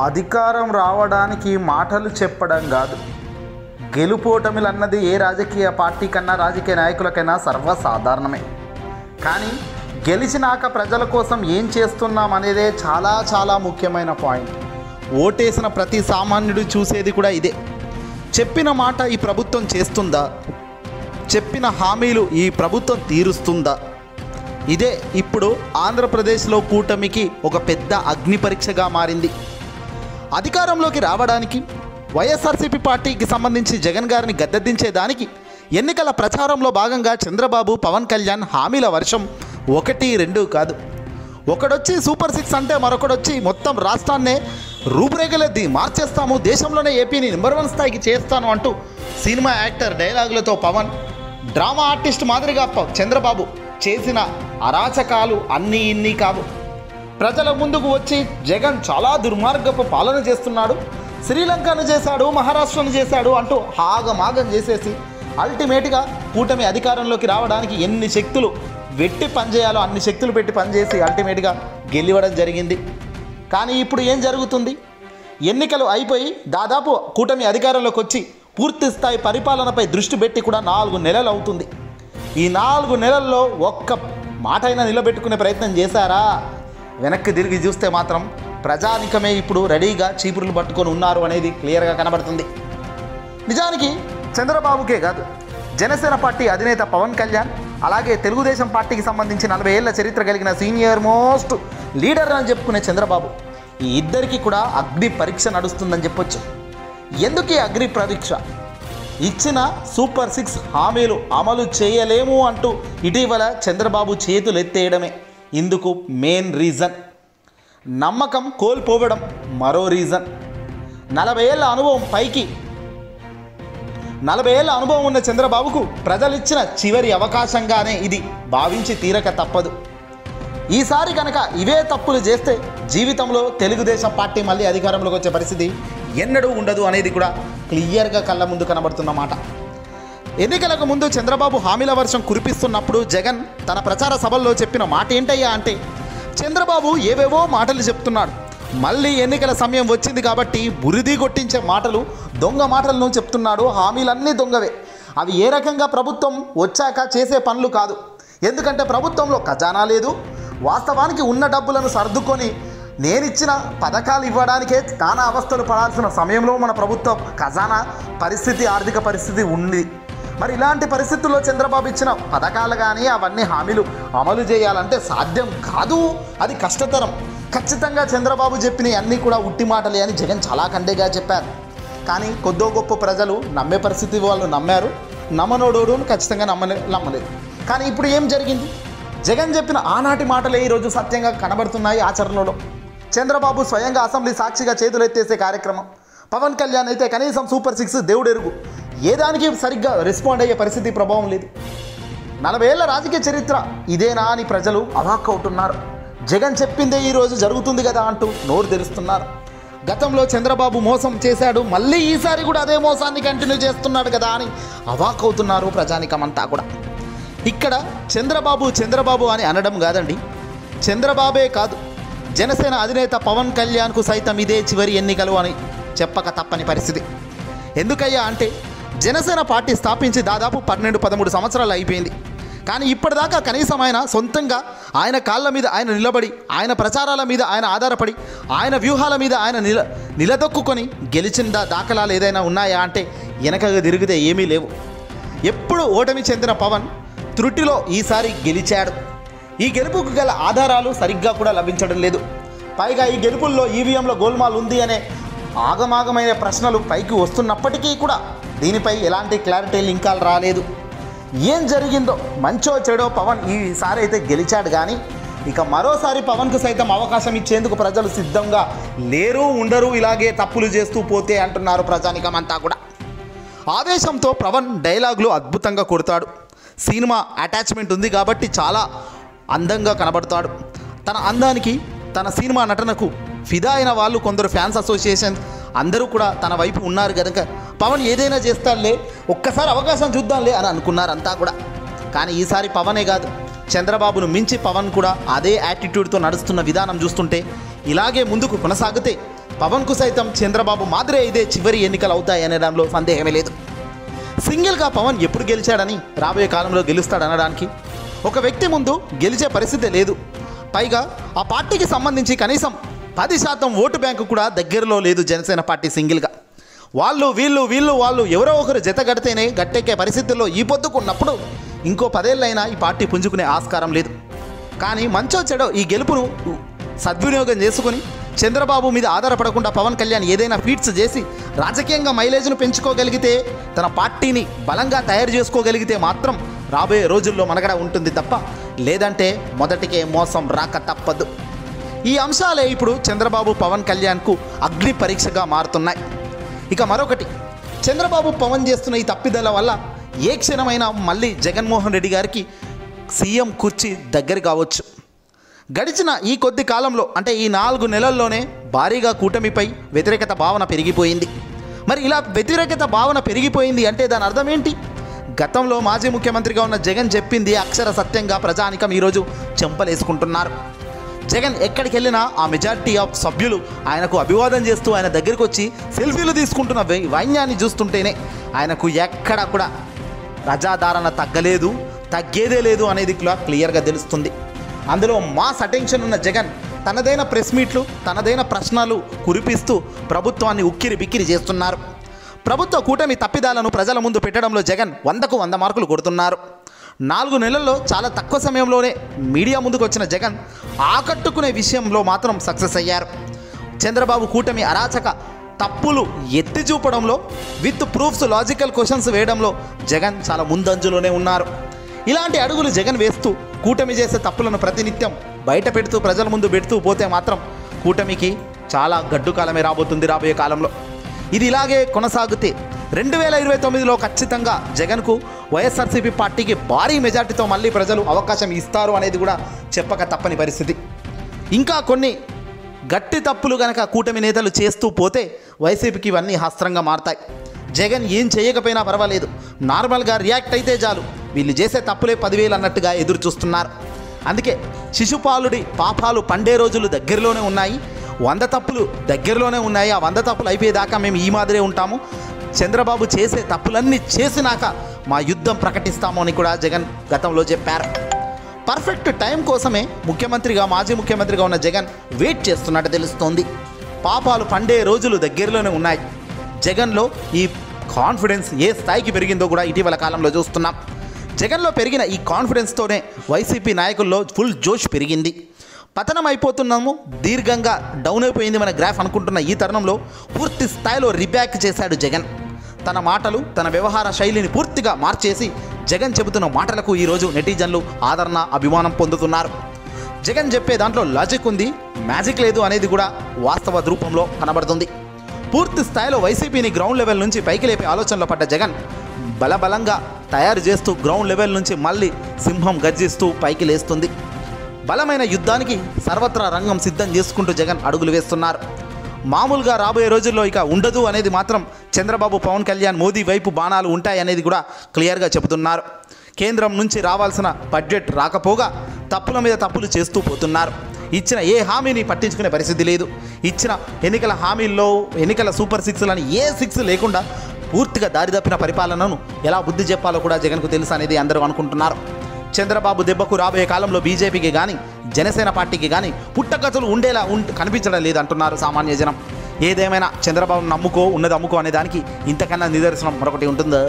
అధికారం రావడానికి మాటలు చెప్పడం కాదు, గెలుపోటమిలు అన్నది ఏ రాజకీయ పార్టీ కన్నా రాజకీయ నాయకులకైనా సర్వసాధారణమే. కానీ గెలిచినాక ప్రజల కోసం ఏం చేస్తున్నాం అనేదే చాలా చాలా ముఖ్యమైన పాయింట్. ఓటేసిన ప్రతి సామాన్యుడు చూసేది కూడా ఇదే. చెప్పిన మాట ఈ ప్రభుత్వం చేస్తుందా, చెప్పిన హామీలు ఈ ప్రభుత్వం తీరుస్తుందా? ఇదే ఇప్పుడు ఆంధ్రప్రదేశ్లో కూటమికి ఒక పెద్ద అగ్ని పరీక్షగా మారింది. అధికారంలోకి రావడానికి వైఎస్ఆర్సీపీ పార్టీకి సంబంధించి జగన్ గారిని గద్దెదించేదానికి ఎన్నికల ప్రచారంలో భాగంగా చంద్రబాబు, పవన్ కళ్యాణ్ హామీల వర్షం 1, 2 కాదు. ఒకడొచ్చి సూపర్ 6 అంటే మరొకడొచ్చి మొత్తం రాష్ట్రాన్నే రూపురేఖలెద్ది మార్చేస్తాము, దేశంలోనే ఏపీని నెంబర్ 1 స్థాయికి చేస్తాను అంటూ సినిమా యాక్టర్ డైలాగులతో పవన్, డ్రామా ఆర్టిస్ట్ మాదిరిగా చంద్రబాబు చేసిన అరాచకాలు అన్నీ ఇన్ని కావు. ప్రజల ముందుకు వచ్చి జగన్ చాలా దుర్మార్గపు పాలన చేస్తున్నాడు, శ్రీలంకను చేశాడు, మహారాష్ట్రను చేశాడు అంటూ ఆగమాగం చేసేసి అల్టిమేట్గా కూటమి అధికారంలోకి రావడానికి ఎన్ని శక్తులు వెట్టి పనిచేయాలో అన్ని శక్తులు పెట్టి పనిచేసి అల్టిమేట్గా గెలివడం జరిగింది. కానీ ఇప్పుడు ఏం జరుగుతుంది? ఎన్నికలు అయిపోయి దాదాపు కూటమి అధికారంలోకి వచ్చి పూర్తి స్థాయి పరిపాలనపై దృష్టి పెట్టి కూడా 4 నెలలు అవుతుంది. ఈ 4 నెలల్లో ఒక్క మాట అయినా నిలబెట్టుకునే ప్రయత్నం చేశారా? వెనక్కి తిరిగి చూస్తే మాత్రం ప్రజానికమే ఇప్పుడు రెడీగా చీపురులు పట్టుకొని ఉన్నారు అనేది క్లియర్గా కనబడుతుంది. నిజానికి చంద్రబాబుకే కాదు, జనసేన పార్టీ అధినేత పవన్ కళ్యాణ్, అలాగే తెలుగుదేశం పార్టీకి సంబంధించి 40 ఏళ్ల చరిత్ర కలిగిన సీనియర్ మోస్ట్ లీడర్ అని చెప్పుకునే చంద్రబాబు, ఈ ఇద్దరికి కూడా అగ్ని పరీక్ష నడుస్తుందని చెప్పొచ్చు. ఎందుకు ఈ అగ్ని పరీక్ష? ఇచ్చిన సూపర్ 6 హామీలు అమలు చేయలేము అంటూ ఇటీవల చంద్రబాబు చేతులు ఎత్తేయడమే ఇందుకు మెయిన్ రీజన్. నమ్మకం కోల్పోవడం మరో రీజన్. 40 ఏళ్ల అనుభవం ఉన్న చంద్రబాబుకు ప్రజలిచ్చిన చివరి అవకాశంగానే ఇది భావించి తీరక తప్పదు. ఈసారి కనుక ఇవే తప్పులు చేస్తే జీవితంలో తెలుగుదేశం పార్టీ మళ్ళీ అధికారంలోకి వచ్చే పరిస్థితి ఎన్నడూ ఉండదు అనేది కూడా క్లియర్గా కళ్ళ ముందు కనబడుతున్నమాట. ఎన్నికలకు ముందు చంద్రబాబు హామీల వర్షం కురిపిస్తున్నప్పుడు జగన్ తన ప్రచార సభల్లో చెప్పిన మాట ఏంటయ్యా అంటే, చంద్రబాబు ఏవేవో మాటలు చెప్తున్నాడు, మళ్ళీ ఎన్నికల సమయం వచ్చింది కాబట్టి బురిది కొట్టించే మాటలు, దొంగ మాటలను చెప్తున్నాడు, హామీలన్నీ దొంగవే, అవి ఏ రకంగా ప్రభుత్వం వచ్చాక చేసే పనులు కాదు, ఎందుకంటే ప్రభుత్వంలో ఖజానా లేదు, వాస్తవానికి ఉన్న డబ్బులను సర్దుకొని నేనిచ్చిన పథకాలు ఇవ్వడానికే నానా అవస్థలు పడాల్సిన సమయంలో మన ప్రభుత్వ ఖజానా పరిస్థితి, ఆర్థిక పరిస్థితి ఉంది. మరి ఇలాంటి పరిస్థితుల్లో చంద్రబాబు ఇచ్చిన పథకాలు కానీ అవన్నీ హామీలు అమలు చేయాలంటే సాధ్యం కాదు, అది కష్టతరం. ఖచ్చితంగా చంద్రబాబు చెప్పినవి అన్నీ కూడా ఉట్టి మాటలే అని జగన్ చాలా కండేగా చెప్పారు. కానీ కొద్దో గొప్ప ప్రజలు నమ్మే పరిస్థితి వాళ్ళు నమ్మారు, నమ్మనోడు ఖచ్చితంగా నమ్మలేదు. కానీ ఇప్పుడు ఏం జరిగింది? జగన్ చెప్పిన ఆనాటి మాటలే ఈరోజు సత్యంగా కనబడుతున్నాయి ఆచరణలో. చంద్రబాబు స్వయంగా అసెంబ్లీ సాక్షిగా చేతులెత్తేసే కార్యక్రమం, పవన్ కళ్యాణ్ అయితే కనీసం సూపర్ 6 దేవుడెరుగు, ఏ దానికి సరిగ్గా రెస్పాండ్ అయ్యే పరిస్థితి, ప్రభావం లేదు. 40 ఏళ్ల రాజకీయ చరిత్ర ఇదేనా అని ప్రజలు అవాక్కవుతున్నారు. జగన్ చెప్పిందే ఈరోజు జరుగుతుంది కదా అంటూ నోరు తెరుస్తున్నారు. గతంలో చంద్రబాబు మోసం చేశాడు, మళ్ళీ ఈసారి కూడా అదే మోసాన్ని కంటిన్యూ చేస్తున్నాడు కదా అని అవాక్కవుతున్నారు ప్రజానికమంతా కూడా. ఇక్కడ చంద్రబాబు అని అనడం కాదండి, చంద్రబాబే కాదు, జనసేన అధినేత పవన్ కళ్యాణ్కు సైతం ఇదే చివరి ఎన్నికలు అని చెప్పక తప్పని పరిస్థితి. ఎందుకయ్యా అంటే జనసేన పార్టీ స్థాపించి దాదాపు 12-13 సంవత్సరాలు అయిపోయింది. కానీ ఇప్పటిదాకా కనీసం ఆయన సొంతంగా ఆయన కాళ్ళ మీద ఆయన నిలబడి, ఆయన ప్రచారాల మీద ఆయన ఆధారపడి, ఆయన వ్యూహాల మీద ఆయన నిలదొక్కుని గెలిచిన దాఖలాలు ఏదైనా ఉన్నాయా అంటే వెనకగా తిరిగితే ఏమీ లేవు. ఎప్పుడు ఓటమి చెందిన పవన్ త్రుటిలో ఈసారి గెలిచాడు. ఈ గెలుపుకు గల ఆధారాలు సరిగ్గా కూడా లభించడం లేదు. పైగా ఈ గెలుపుల్లో ఈవీఎంలో గోల్మాల్ ఉంది అనే ఆగమాగమైన ప్రశ్నలు పైకి వస్తున్నప్పటికీ కూడా దీనిపై ఎలాంటి క్లారిటీ లింకాలు రాలేదు. ఏం జరిగిందో మంచో చెడో పవన్ ఈసారి అయితే గెలిచాడు. కానీ ఇక మరోసారి పవన్కు సైతం అవకాశం ఇచ్చేందుకు ప్రజలు సిద్ధంగా లేరు, ఉండరు, ఇలాగే తప్పులు చేస్తూ పోతే అంటున్నారు ప్రజానికమంతా కూడా. ఆవేశంతో పవన్ డైలాగులు అద్భుతంగా కొడతాడు. సినిమా అటాచ్మెంట్ ఉంది కాబట్టి చాలా అందంగా కనబడతాడు. తన అందానికి, తన సినిమా నటనకు ఫిదా అయిన వాళ్ళు కొందరు ఫ్యాన్స్ అసోసియేషన్ అందరూ కూడా తన వైపు ఉన్నారు కనుక పవన్ ఏదైనా చేస్తాడులే, ఒక్కసారి అవకాశం చూద్దాంలే అని అనుకున్నారు అంతా కూడా. కానీ ఈసారి పవనే కాదు, చంద్రబాబును మించి పవన్ కూడా అదే యాటిట్యూడ్తో నడుస్తున్న విధానం చూస్తుంటే ఇలాగే ముందుకు కొనసాగితే పవన్కు సైతం చంద్రబాబు మాదిరే ఇదే చివరి ఎన్నికలు అవుతాయనడంలో సందేహమే లేదు. సింగిల్గా పవన్ ఎప్పుడు గెలిచాడని, రాబోయే కాలంలో గెలుస్తాడనడానికి ఒక వ్యక్తి ముందు గెలిచే పరిస్థితే లేదు. పైగా ఆ పార్టీకి సంబంధించి కనీసం 10% ఓటు బ్యాంకు కూడా దగ్గరలో లేదు జనసేన పార్టీ సింగిల్గా. వాళ్ళు ఎవరో ఒకరు జత గడితేనే గట్టెక్కే పరిస్థితుల్లో ఈ పొద్దుకున్నప్పుడు ఇంకో 10 ఏళ్ళైనా ఈ పార్టీ పుంజుకునే ఆస్కారం లేదు. కానీ మంచో చెడో ఈ గెలుపును సద్వినియోగం చేసుకుని చంద్రబాబు మీద ఆధారపడకుండా పవన్ కళ్యాణ్ ఏదైనా ఫీట్స్ చేసి రాజకీయంగా మైలేజ్ను పెంచుకోగలిగితే, తన పార్టీని బలంగా తయారు చేసుకోగలిగితే మాత్రం రాబోయే రోజుల్లో మనగడ ఉంటుంది తప్ప, లేదంటే మొదటికే మోసం రాక తప్పదు. ఈ అంశాలే ఇప్పుడు చంద్రబాబు పవన్ కళ్యాణ్కు అగ్ని పరీక్షగా మారుతున్నాయి. ఇక మరొకటి, చంద్రబాబు పవన్ చేస్తున్న ఈ తప్పిదాల వల్ల ఏ క్షణమైనా మళ్ళీ జగన్మోహన్ రెడ్డి గారికి సీఎం కుర్చీ దగ్గర కావచ్చు. గడిచిన ఈ కొద్ది కాలంలో, అంటే ఈ 4 నెలల్లోనే భారీగా కూటమిపై వ్యతిరేకత భావన పెరిగిపోయింది. మరి ఇలా వ్యతిరేకత భావన పెరిగిపోయింది అంటే దాని అర్థం ఏంటి? గతంలో మాజీ ముఖ్యమంత్రిగా ఉన్న జగన్ చెప్పింది అక్షర సత్యంగా ప్రజానికం ఈరోజు చెంపలేసుకుంటున్నారు. జగన్ ఎక్కడికి వెళ్ళినా ఆ మెజారిటీ ఆఫ్ సభ్యులు ఆయనకు అభివాదం చేస్తూ ఆయన దగ్గరికి వచ్చి సెల్ఫీలు తీసుకుంటున్న వైన్యాన్ని చూస్తుంటేనే ఆయనకు ఎక్కడా కూడా ప్రజాదరణ తగ్గేదే లేదు అనేది క్లియర్గా తెలుస్తుంది. అందులో మాస్ అటెన్షన్ ఉన్న జగన్ తనదైన ప్రెస్ మీట్లు, తనదైన ప్రశ్నలు కురిపిస్తూ ప్రభుత్వాన్ని ఉక్కిరి బిక్కిరి చేస్తున్నారు. ప్రభుత్వ కూటమి తప్పిదాలను ప్రజల ముందు పెట్టడంలో జగన్ 100కు 100 మార్కులు కొడుతున్నారు. 4 నెలల్లో చాలా తక్కువ సమయంలోనే మీడియా ముందుకు వచ్చిన జగన్ ఆకట్టుకునే విషయంలో మాత్రం సక్సెస్ అయ్యారు. చంద్రబాబు కూటమి అరాచక తప్పులు ఎత్తి చూపడంలో, విత్ ప్రూఫ్స్, లాజికల్ క్వశ్చన్స్ వేయడంలో జగన్ చాలా ముందంజలోనే ఉన్నారు. ఇలాంటి అడుగులు జగన్ వేస్తూ కూటమి చేసే తప్పులను ప్రతినిత్యం బయట పెడుతూ ప్రజల ముందు పెడుతూ పోతే మాత్రం కూటమికి చాలా గడ్డు కాలమే రాబోతుంది రాబోయే కాలంలో. ఇది ఇలాగే కొనసాగితే 2029లో ఖచ్చితంగా జగన్కు వైఎస్ఆర్సీపీ పార్టీకి భారీ మెజార్టీతో మళ్ళీ ప్రజలు అవకాశం ఇస్తారు అనేది కూడా చెప్పక తప్పని పరిస్థితి. ఇంకా కొన్ని గట్టి తప్పులు గనక కూటమి నేతలు చేస్తూ పోతే వైసీపీకి ఇవన్నీ అస్త్రంగా మారతాయి. జగన్ ఏం చేయకపోయినా పర్వాలేదు, నార్మల్గా రియాక్ట్ అయితే చాలు, వీళ్ళు చేసే తప్పులే 10,000 అన్నట్టుగా ఎదురు చూస్తున్నారు. అందుకే శిశుపాలుడి పాపాలు పండే రోజులు దగ్గరలోనే ఉన్నాయి, 100 తప్పులు దగ్గరలోనే ఉన్నాయి. ఆ 100 తప్పులు అయిపోయేదాకా మేము ఈ మాదిరే ఉంటాము, చంద్రబాబు చేసే తప్పులన్నీ చేసినాక మా యుద్ధం ప్రకటిస్తాము అని కూడా జగన్ గతంలో చెప్పారు. పర్ఫెక్ట్ టైం కోసమే మాజీ ముఖ్యమంత్రిగా ఉన్న జగన్ వెయిట్ చేస్తున్నట్టు తెలుస్తోంది. పాపాలు పండే రోజులు దగ్గరలోనే ఉన్నాయి. జగన్లో ఈ కాన్ఫిడెన్స్ ఏ స్థాయికి పెరిగిందో కూడా ఇటీవల కాలంలో చూస్తున్నాం. జగన్లో పెరిగిన ఈ కాన్ఫిడెన్స్తోనే వైసీపీ నాయకుల్లో ఫుల్ జోష్ పెరిగింది. పతనం అయిపోతున్నాము, దీర్ఘంగా డౌన్ అయిపోయింది మన గ్రాఫ్ అనుకుంటున్న ఈ తరుణంలో పూర్తి స్థాయిలో రిబ్యాక్ చేశాడు జగన్. తన మాటలు, తన వ్యవహార శైలిని పూర్తిగా మార్చేసి జగన్ చెబుతున్న మాటలకు ఈరోజు నెటిజన్లు ఆదరణ, అభిమానం పొందుతున్నారు. జగన్ చెప్పే దాంట్లో లాజిక్ ఉంది, మ్యాజిక్ లేదు అనేది కూడా వాస్తవ రూపంలో కనబడుతుంది. పూర్తి స్థాయిలో వైసీపీని గ్రౌండ్ లెవెల్ నుంచి పైకి లేపే ఆలోచనలో పడ్డ జగన్ బలంగా తయారు చేస్తూ గ్రౌండ్ లెవెల్ నుంచి మళ్ళీ సింహం గర్జిస్తూ పైకి లేస్తుంది. బలమైన యుద్ధానికి సర్వత్రా రంగం సిద్ధం చేసుకుంటూ జగన్ అడుగులు వేస్తున్నారు. మామూలుగా రాబోయే రోజుల్లో ఇక ఉండదు అనేది మాత్రం చంద్రబాబు, పవన్ కళ్యాణ్, మోదీ వైపు బాణాలు ఉంటాయనేది కూడా క్లియర్గా చెబుతున్నారు. కేంద్రం నుంచి రావాల్సిన బడ్జెట్ రాకపోగా తప్పుల మీద తప్పులు చేస్తూ పోతున్నారు. ఇచ్చిన ఏ హామీని పట్టించుకునే పరిస్థితి లేదు. ఇచ్చిన ఎన్నికల హామీల్లో ఎన్నికల సూపర్ 6లని ఏ 6 లేకుండా పూర్తిగా దారిదప్పిన పరిపాలనను ఎలా బుద్ధి చెప్పాలో కూడా జగన్కు తెలుసు అనేది అందరూ అనుకుంటున్నారు. చంద్రబాబు దెబ్బకు రాబోయే కాలంలో బీజేపీకి కానీ జనసేన పార్టీకి కానీ పుట్టగతులు ఉండేలా కనిపించడం లేదంటున్నారు సామాన్య జనం. ఏదేమైనా చంద్రబాబు ఉన్నది అమ్ముకో అనే దానికి ఇంతకన్నా నిదర్శనం మరొకటి ఉంటుందా?